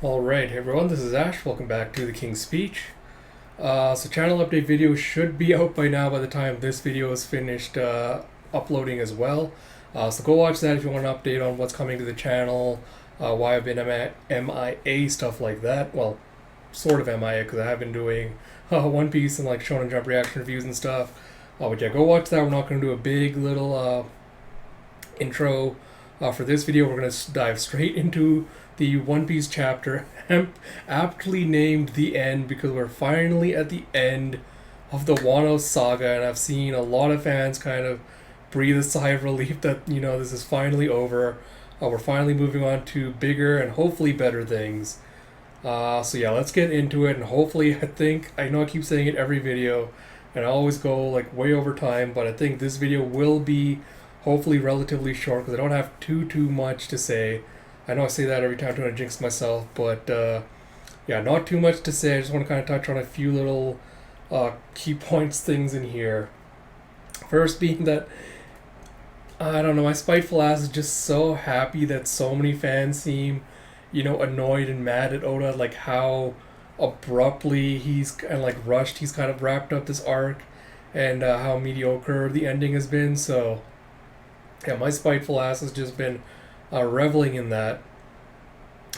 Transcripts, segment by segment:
Alright, hey everyone, this is Ash. Welcome back to the King's Speech. So channel update video should be out by now by the time this video is finished uploading as well. So go watch that if you want an update on what's coming to the channel, why I've been MIA, stuff like that. Well, sort of MIA because I have been doing One Piece and like Shonen Jump reaction reviews and stuff. But yeah, go watch that. We're not going to do a big little intro for this video. We're going to dive straight into the One Piece chapter, aptly named The End, because we're finally at the end of the Wano saga, and I've seen a lot of fans kind of breathe a sigh of relief that, you know, this is finally over. We're finally moving on to bigger and hopefully better things. So yeah, let's get into it, and hopefully, I know I keep saying it every video, and I always go like way over time, but I think this video will be hopefully relatively short because I don't have too much to say. I know I say that every time trying to jinx myself, but yeah, not too much to say. I just want to kind of touch on a few little key points things in here. First being that, I don't know, my spiteful ass is just so happy that so many fans seem, you know, annoyed and mad at Oda, like how abruptly he's kind of like rushed, he's kind of wrapped up this arc, and how mediocre the ending has been. So yeah, my spiteful ass has just been reveling in that.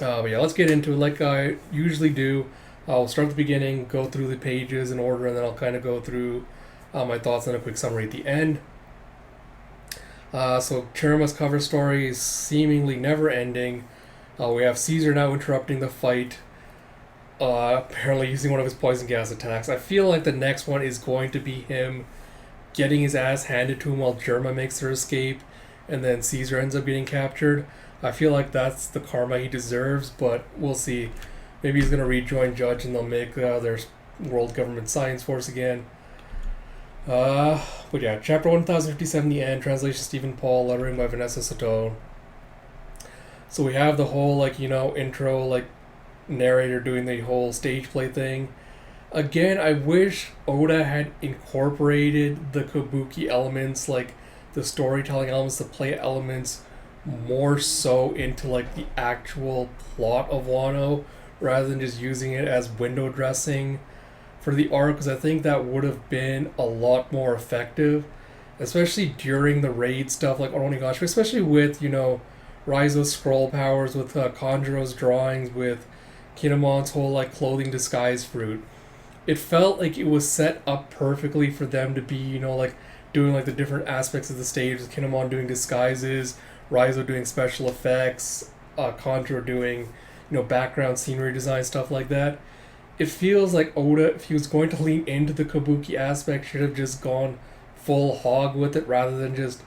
But yeah, let's get into it like I usually do. I'll start at the beginning, go through the pages in order, and then I'll kind of go through my thoughts and a quick summary at the end. So Chirima's cover story is seemingly never ending. We have Caesar now interrupting the fight, apparently using one of his poison gas attacks. I feel like the next one is going to be him getting his ass handed to him while Germa makes her escape, and then Caesar ends up getting captured. I feel like that's the karma he deserves, but we'll see. Maybe he's going to rejoin Judge and they'll make their World Government Science Force again. But yeah, chapter 1057, The End, translation Stephen Paul, lettering by Vanessa Sato. So we have the whole, like, you know, intro, like, narrator doing the whole stage play thing. Again, I wish Oda had incorporated the kabuki elements, like the storytelling elements, the play elements, more so into like the actual plot of Wano, rather than just using it as window dressing for the arc, because I think that would have been a lot more effective, especially during the raid stuff like Onigashi, especially with, you know, Raizo's scroll powers, with Kanjuro's drawings, with Kinemon's whole like clothing disguise fruit. It felt like it was set up perfectly for them to be, you know, like doing like the different aspects of the stage, with Kinemon doing disguises, Raizo doing special effects, Kanjuro doing, you know, background scenery design, stuff like that. It feels like Oda, if he was going to lean into the kabuki aspect, should have just gone full hog with it rather than just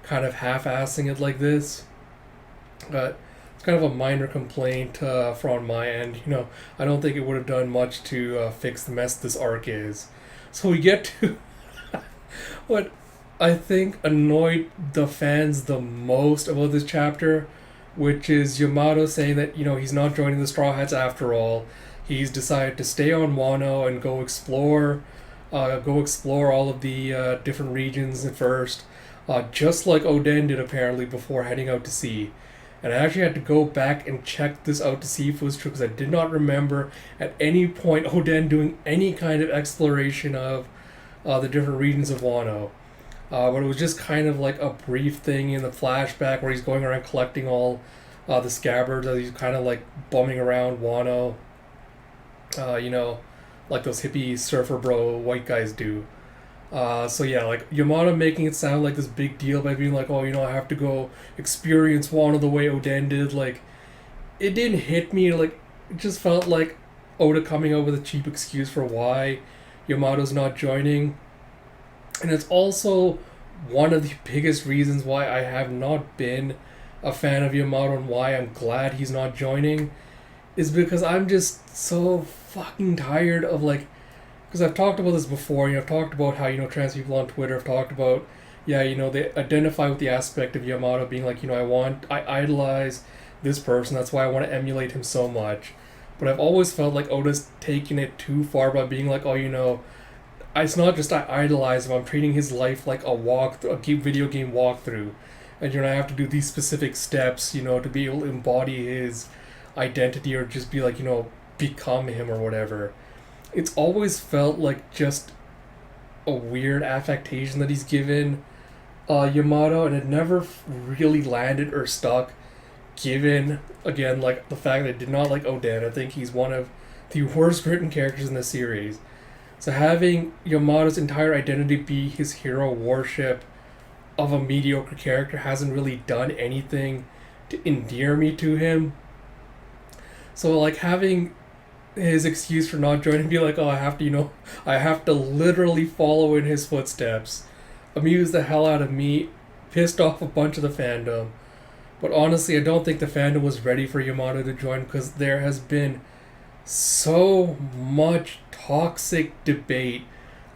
kind of half-assing it like this. But it's kind of a minor complaint from my end. You know, I don't think it would have done much to fix the mess this arc is. So we get to what I think annoyed the fans the most about this chapter, which is Yamato saying that, you know, he's not joining the Straw Hats after all. He's decided to stay on Wano and go explore all of the different regions at first, just like Oden did apparently before heading out to sea. And I actually had to go back and check this out to see if it was true, because I did not remember at any point Oden doing any kind of exploration of the different regions of Wano. But it was just kind of like a brief thing in the flashback where he's going around collecting all the scabbards as he's kind of like bumming around Wano. You know, like those hippie surfer bro white guys do. So yeah, like Yamato making it sound like this big deal by being like, oh, you know, I have to go experience Wano the way Oden did. Like, it didn't hit me. Like, it just felt like Oda coming up with a cheap excuse for why Yamato's not joining. And it's also one of the biggest reasons why I have not been a fan of Yamato and why I'm glad he's not joining, is because I'm just so fucking tired of, like, because I've talked about this before, you know, I've talked about how, you know, trans people on Twitter have talked about, yeah, you know, they identify with the aspect of Yamato being like, you know, I idolize this person, that's why I want to emulate him so much. But I've always felt like Oda's taken it too far by being like, oh, you know, it's not just I idolize him, I'm treating his life like a video game walkthrough. And, you know, I have to do these specific steps, you know, to be able to embody his identity or just be like, become him or whatever. It's always felt like just a weird affectation that he's given Yamato, and it never really landed or stuck, given, again, like the fact that I did not like Oden. I think he's one of the worst written characters in the series. So having Yamato's entire identity be his hero worship of a mediocre character hasn't really done anything to endear me to him. So like having his excuse for not joining be like, oh, I have to literally follow in his footsteps, amused the hell out of me, pissed off a bunch of the fandom. But honestly, I don't think the fandom was ready for Yamato to join, because there has been so much toxic debate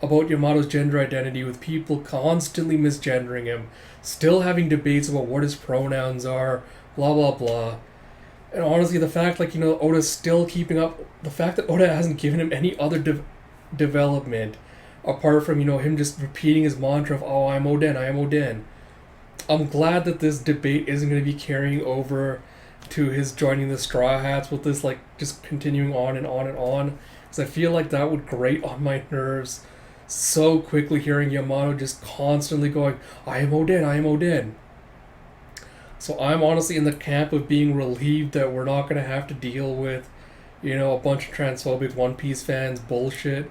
about Yamato's gender identity, with people constantly misgendering him, still having debates about what his pronouns are, blah blah blah. And honestly, the fact, Oda's still keeping up, the fact that Oda hasn't given him any other development apart from, him just repeating his mantra of, oh, I'm Oden, I am Oden. I'm glad that this debate isn't going to be carrying over to his joining the Straw Hats, with this, just continuing on and on and on. Because I feel like that would grate on my nerves so quickly, hearing Yamato just constantly going, I am Oden, I am Oden. So I'm honestly in the camp of being relieved that we're not going to have to deal with, a bunch of transphobic One Piece fans bullshit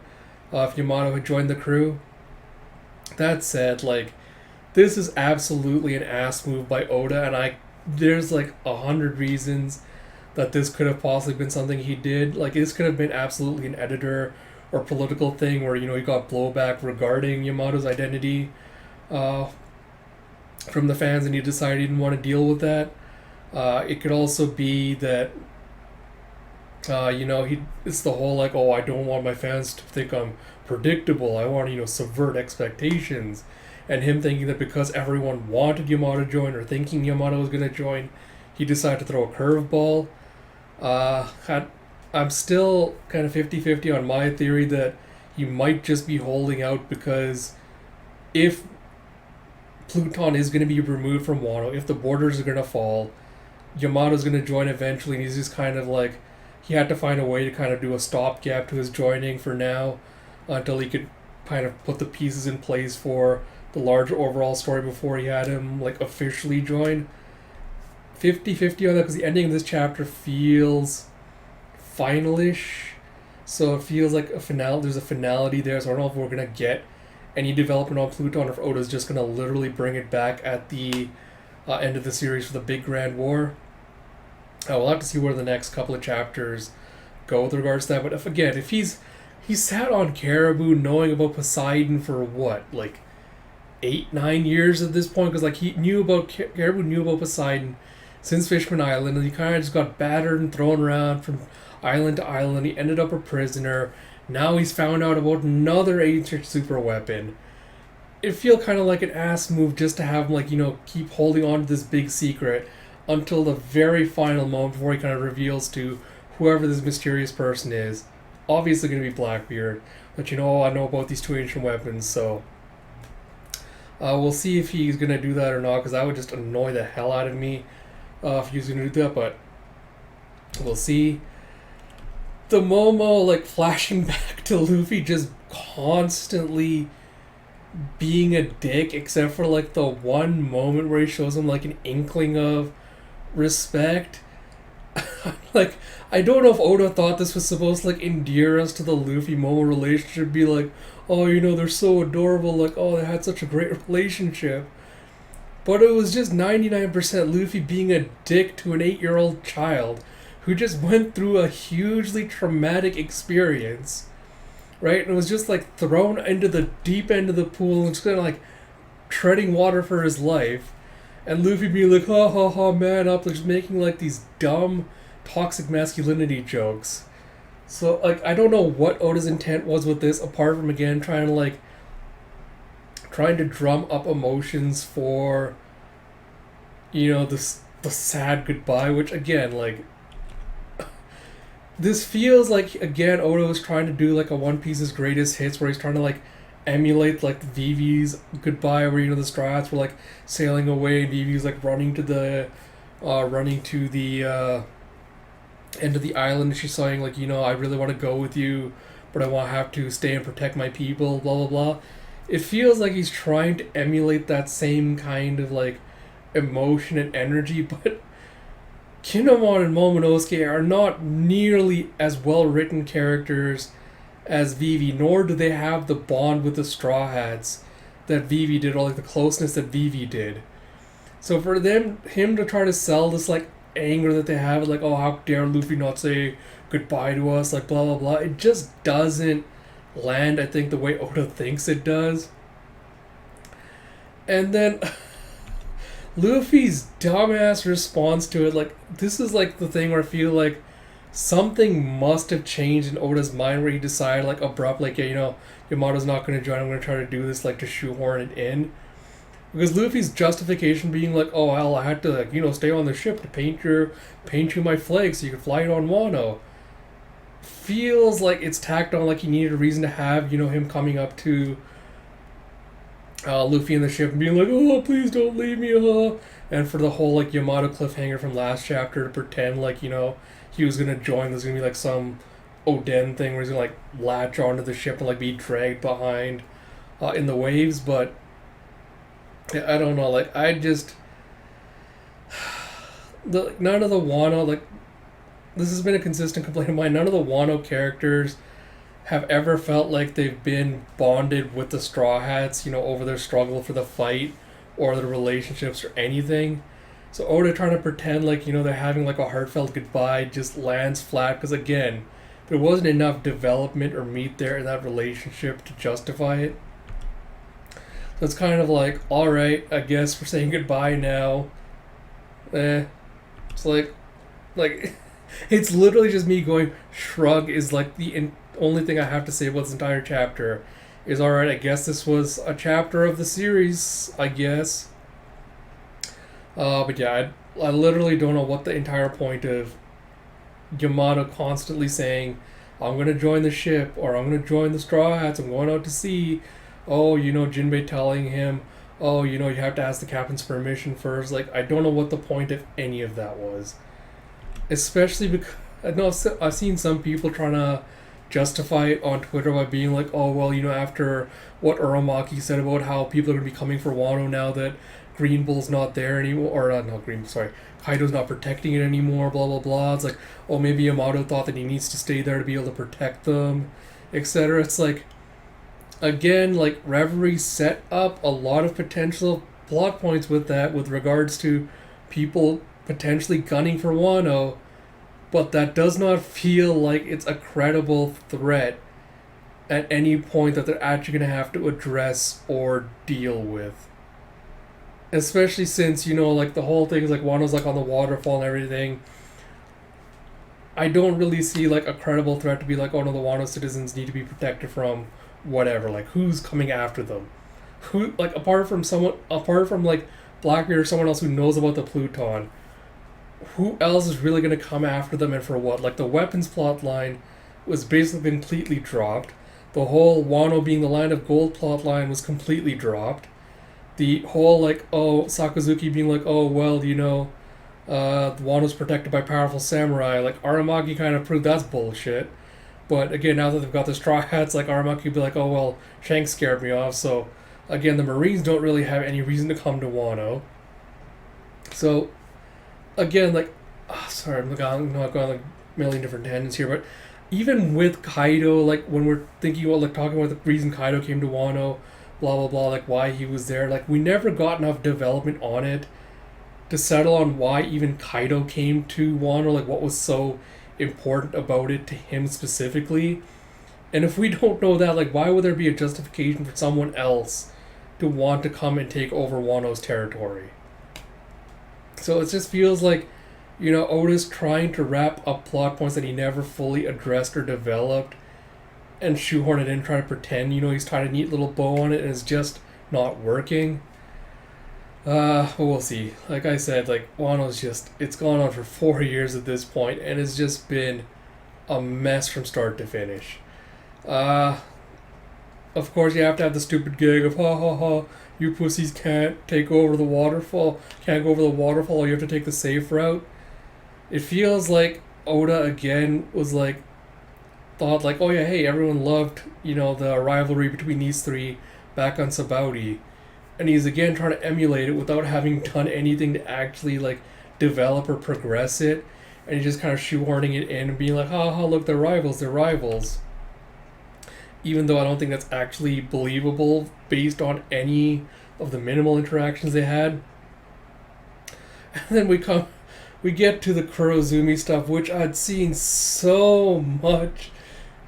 if Yamato had joined the crew. That said, this is absolutely an ass move by Oda, and there's 100 reasons that this could have possibly been something he did. This could have been absolutely an editor or political thing where, he got blowback regarding Yamato's identity from the fans, and he decided he didn't want to deal with that. It could also be that, it's the whole, oh, I don't want my fans to think I'm predictable. I want to, subvert expectations. And him thinking that because everyone wanted Yamato to join, or thinking Yamato was going to join, he decided to throw a curveball. I'm still kind of 50-50 on my theory that he might just be holding out, because if Pluton is going to be removed from Wano, if the borders are going to fall, Yamato's going to join eventually, and he's just kind of he had to find a way to kind of do a stopgap to his joining for now, until he could kind of put the pieces in place for the larger overall story before he had him officially join. 50-50 on that, because the ending of this chapter feels finalish, so it feels like a finale. There's a finality there, so I don't know if we're gonna get any development on Pluton, or if Oda's just gonna literally bring it back at the end of the series for the big grand war. We'll have to see where the next couple of chapters go with regards to that. But if he's sat on Caribou knowing about Poseidon for what, 8-9 years at this point, because he knew about Caribou knew about Poseidon since Fishman Island, and he kind of just got battered and thrown around from island to island. He ended up a prisoner. Now he's found out about another ancient super weapon. It feels kind of like an ass move just to have him keep holding on to this big secret until the very final moment before he kind of reveals to whoever this mysterious person is. Obviously going to be Blackbeard, but I know about these two ancient weapons, so we'll see if he's going to do that or not, because that would just annoy the hell out of me if he's going to do that, but we'll see. The Momo, flashing back to Luffy just constantly being a dick, except for, the one moment where he shows him, an inkling of respect. I don't know if Oda thought this was supposed to, endear us to the Luffy-Momo relationship, be oh, they're so adorable, oh, they had such a great relationship. But it was just 99% Luffy being a dick to an 8-year-old child who just went through a hugely traumatic experience, right? And it was just, thrown into the deep end of the pool and just kind of, treading water for his life. And Luffy being ha ha ha, man up, just making, these dumb, toxic masculinity jokes. So, I don't know what Oda's intent was with this, apart from, again, trying to drum up emotions for, the sad goodbye, which, again, this feels again, Oda was trying to do, a One Piece's greatest hits, where he's trying to, emulate, Vivi's goodbye, where, the Straw Hats were, sailing away, and Vivi's, running to the end of the island. She's saying like, I really want to go with you, but I want to have to stay and protect my people. Blah blah blah. It feels like he's trying to emulate that same kind of like emotion and energy, but Kinemon and Momonosuke are not nearly as well written characters as Vivi, nor do they have the bond with the Straw Hats that Vivi did, or like the closeness that Vivi did. So for him to try to sell this like anger that they have, like, oh, how dare Luffy not say goodbye to us, like blah blah blah, it just doesn't land, I think, the way Oda thinks it does. And then Luffy's dumbass response to it, like, this is like the thing where I feel like something must have changed in Oda's mind where he decided, like, abruptly, like, yeah, Yamato's not going to join, I'm going to try to do this, like, to shoehorn it in. Because Luffy's justification being like, oh, well, I had to, like, stay on the ship to paint you my flag so you could fly it on Wano, feels like it's tacked on, like he needed a reason to have, him coming up to Luffy in the ship and being like, oh, please don't leave me, and for the whole, like, Yamato cliffhanger from last chapter to pretend, like, he was going to join, there's going to be, like, some Oden thing where he's going to, like, latch onto the ship and, like, be dragged behind in the waves, but I don't know, like, I just none of the Wano, like, this has been a consistent complaint of mine, none of the Wano characters have ever felt like they've been bonded with the Straw Hats, over their struggle for the fight or their relationships or anything. So Oda trying to pretend like, they're having like a heartfelt goodbye just lands flat because, again, there wasn't enough development or meat there in that relationship to justify it. So it's kind of like, alright, I guess we're saying goodbye now. It's like, it's literally just me going, shrug is like the only thing I have to say about this entire chapter. Is alright, I guess this was a chapter of the series, I guess. But yeah, I literally don't know what the entire point of Yamato constantly saying, I'm going to join the ship, or I'm going to join the Straw Hats, I'm going out to sea. Oh, Jinbei telling him, oh, you have to ask the captain's permission first. Like, I don't know what the point of any of that was. Especially because I know I've seen some people trying to justify it on Twitter by being like, oh, well, after what Urumaki said about how people are going to be coming for Wano now that Green Bull's not there anymore, or not Green, sorry, Kaido's not protecting it anymore, blah, blah, blah. It's like, oh, maybe Yamato thought that he needs to stay there to be able to protect them, etc. It's like, again, like, Reverie set up a lot of potential plot points with that, with regards to people potentially gunning for Wano, but that does not feel like it's a credible threat at any point that they're actually going to have to address or deal with. Especially since, like, the whole thing is like Wano's like on the waterfall and everything. I don't really see like a credible threat to be like, oh no, the Wano citizens need to be protected from whatever. Like, who's coming after them? Who, like, apart from like Blackbeard or someone else who knows about the Pluton, who else is really going to come after them and for what? Like, the weapons plot line was basically completely dropped. The whole Wano being the land of gold plot line was completely dropped. The whole, like, oh, Sakazuki being like, oh, well, Wano's protected by powerful samurai. Like, Aramaki kind of proved that's bullshit. But again, now that they've got the Straw Hats, like, Aramaki would be like, oh, well, Shanks scared me off. So, again, the Marines don't really have any reason to come to Wano. So, again, like, sorry, I'm not going like a million different tangents here, but even with Kaido, like, when we're thinking about, like, talking about the reason Kaido came to Wano, blah, blah, blah, like, why he was there, like, we never got enough development on it to settle on why even Kaido came to Wano, like, what was so important about it to him specifically. And if we don't know that, like, why would there be a justification for someone else to want to come and take over Wano's territory? So it just feels like, Oda's trying to wrap up plot points that he never fully addressed or developed and shoehorn it in, trying to pretend, he's tied a neat little bow on it, and it's just not working. Well, we'll see. Like I said, like, Wano's it's gone on for 4 years at this point, and it's just been a mess from start to finish. Of course, you have to have the stupid gag of, ha ha ha, you pussies can't take over the waterfall, can't go over the waterfall, you have to take the safe route. It feels like Oda again was like, thought like, oh yeah, hey, everyone loved, the rivalry between these three back on Sabaudi, and he's again trying to emulate it without having done anything to actually like develop or progress it, and he's just kind of shoehorning it in and being like, ha, look, they're rivals, even though I don't think that's actually believable based on any of the minimal interactions they had. And then we get to the Kurozumi stuff, which I'd seen so much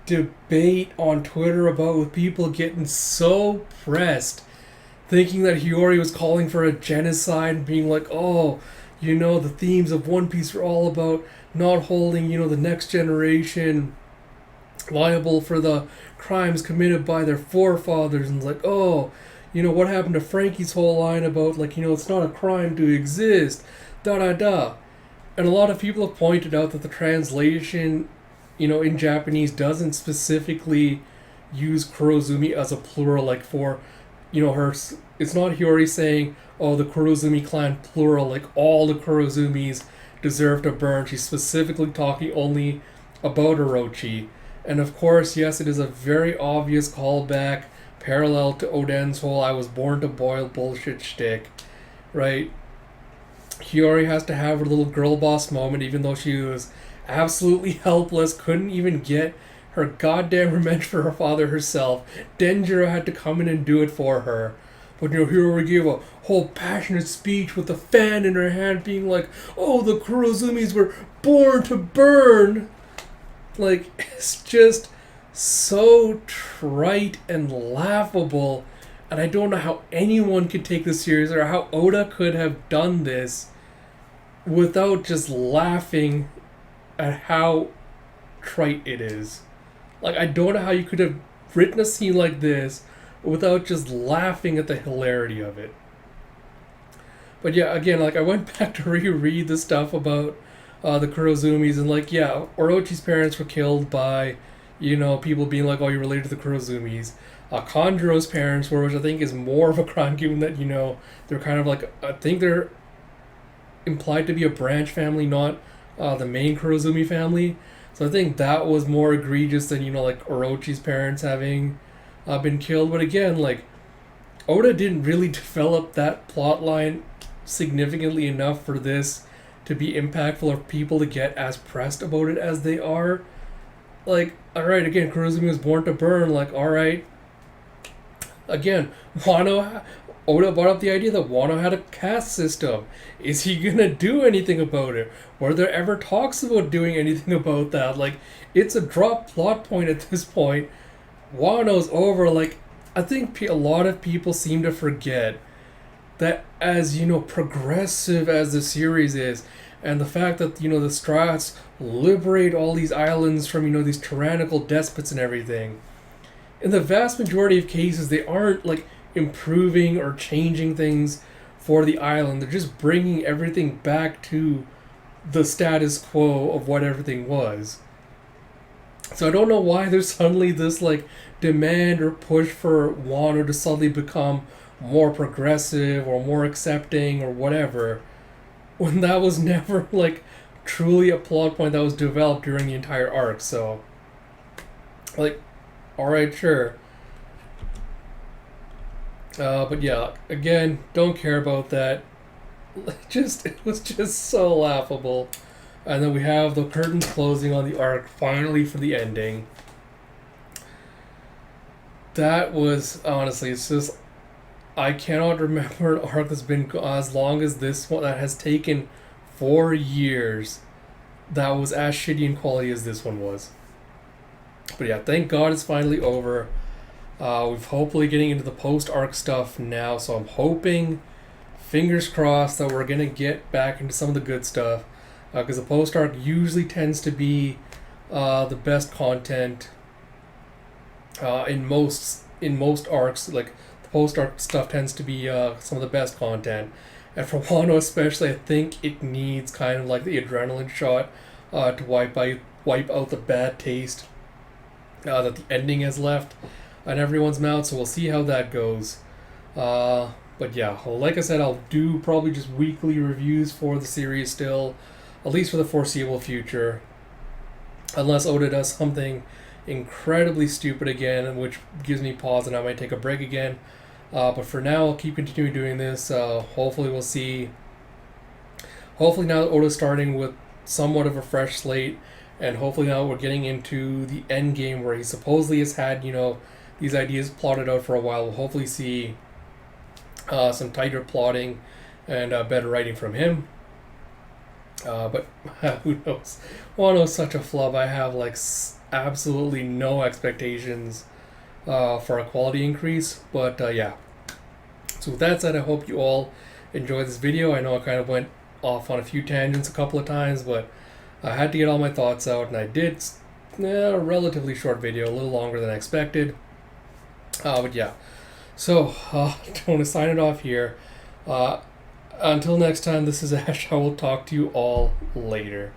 debate on Twitter about, with people getting so pressed, thinking that Hiyori was calling for a genocide and being like, oh, the themes of One Piece are all about not holding, the next generation liable for the crimes committed by their forefathers, and like, oh, what happened to Frankie's whole line about like, it's not a crime to exist, da da da. And a lot of people have pointed out that the translation, in Japanese doesn't specifically use Kurozumi as a plural, like for, her. It's not Hiyori saying, oh, the Kurozumi clan plural, like all the Kurozumis deserve to burn. She's specifically talking only about Orochi. And of course, yes, it is a very obvious callback, parallel to Oden's whole I was born to boil bullshit shtick, right? Hiyori has to have her little girl boss moment, even though she was absolutely helpless, couldn't even get her goddamn revenge for her father herself. Dendro had to come in and do it for her. But Hiyori gave a whole passionate speech with a fan in her hand, being like, oh, the Kurozumis were born to burn. Like, it's just so trite and laughable, and I don't know how anyone could take this serious, or how Oda could have done this without just laughing at how trite it is. Like, I don't know how you could have written a scene like this without just laughing at the hilarity of it. But yeah, again, like, I went back to reread the stuff about the Kurozumis, and like, yeah, Orochi's parents were killed by, people being like, oh, you're related to the Kurozumis. Kanjuro's parents were, which I think is more of a crime, given that, they're kind of like, I think they're implied to be a branch family, not the main Kurozumi family. So I think that was more egregious than, like Orochi's parents having been killed. But again, like, Oda didn't really develop that plot line significantly enough for this to be impactful, or people to get as pressed about it as they are. Like, alright, again, Kurozumi was born to burn, like, alright. Again, Oda brought up the idea that Wano had a caste system. Is he gonna do anything about it? Were there ever talks about doing anything about that? Like, it's a drop plot point at this point. Wano's over. Like, I think a lot of people seem to forget that as, progressive as the series is, and the fact that, the Strats liberate all these islands from, these tyrannical despots and everything, in the vast majority of cases, they aren't, like, improving or changing things for the island. They're just bringing everything back to the status quo of what everything was. So I don't know why there's suddenly this, like, demand or push for Wano to suddenly become more progressive or more accepting or whatever, when that was never, like, truly a plot point that was developed during the entire arc. So, like, alright, sure. But yeah, again, don't care about that. It was just so laughable. And then we have the curtains closing on the arc, finally, for the ending. That was, honestly, it's just, I cannot remember an arc that's been as long as this one, that has taken 4 years, that was as shitty in quality as this one was. But yeah, thank God it's finally over. We've hopefully getting into the post-arc stuff now, so I'm hoping, fingers crossed, that we're going to get back into some of the good stuff. Because the post-arc usually tends to be the best content in most arcs. Like, the post-arc stuff tends to be some of the best content. And for Wano especially, I think it needs kind of like the adrenaline shot to wipe out the bad taste that the ending has left on everyone's mouth. So we'll see how that goes. But yeah, like I said, I'll do probably just weekly reviews for the series still, at least for the foreseeable future. unless Oda does something incredibly stupid again, which gives me pause and I might take a break again. But for now, I'll keep continuing doing this. Hopefully, we'll see. Hopefully, now that Oda's starting with somewhat of a fresh slate, and hopefully now we're getting into the end game where he supposedly has had, these ideas plotted out for a while. We'll hopefully see some tighter plotting and better writing from him. But who knows? Wano's such a flub. I have absolutely no expectations for a quality increase. But yeah. So with that said, I hope you all enjoyed this video. I know I kind of went off on a few tangents a couple of times, but I had to get all my thoughts out, and I did a relatively short video, a little longer than I expected. But yeah. So I want to sign it off here. Until next time, this is Ash. I will talk to you all later.